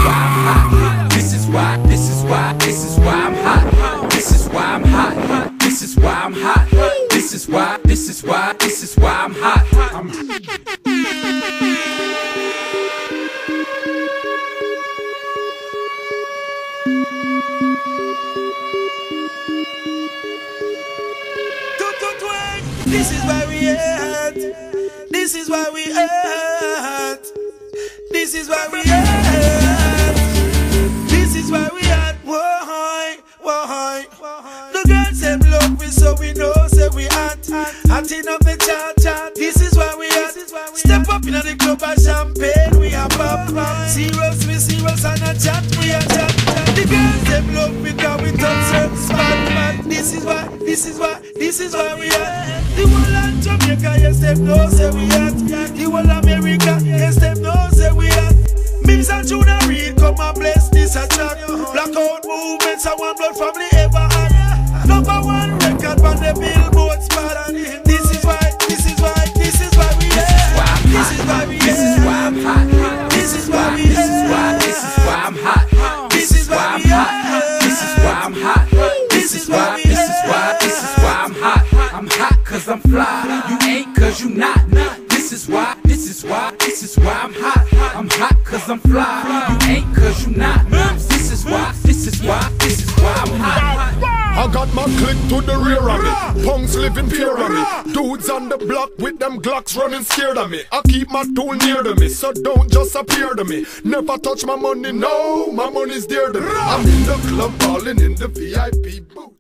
why I'm hot. This is why, this is why, this is why I'm hot. This is why I'm hot. This is why I'm hot. This is why, this is why, this is why I'm hot. This is why we at. This is why we at. This is why we at. This is why we at. Why? The girls them love me, so we know say we at. Hotting up the chat. This is why we at. Step up in the club and champagne we are pop. Serious, we serious and a chat we a chat. The girls them love me 'cause we touch them spot. This is why we at. The whole of Jamaica, yes them know say we at. The whole of America, yes them know say we at. Mims and Junior Reid come and bless this a track. Blackout movements and one blood family ever had. #1 record on the Billboard spot. This is why we at. This is why we at. This is why I'm hot. This is why we at. This is why I'm hot. This is why I'm hot. This is why I'm hot. This is why I'm hot. I'm hot 'cause I'm fly. You ain't 'cause you not. This is why I'm hot. I'm hot 'cause I'm fly. You ain't 'cause you not. This is why I'm hot. I got my click to the rear of me. Punks living fear of me. Dudes on the block with them Glocks running scared of me. I keep my tool near to me, so don't just appear to me. Never touch my money, no, my money's dear to me. I'm in the club balling in the VIP booth.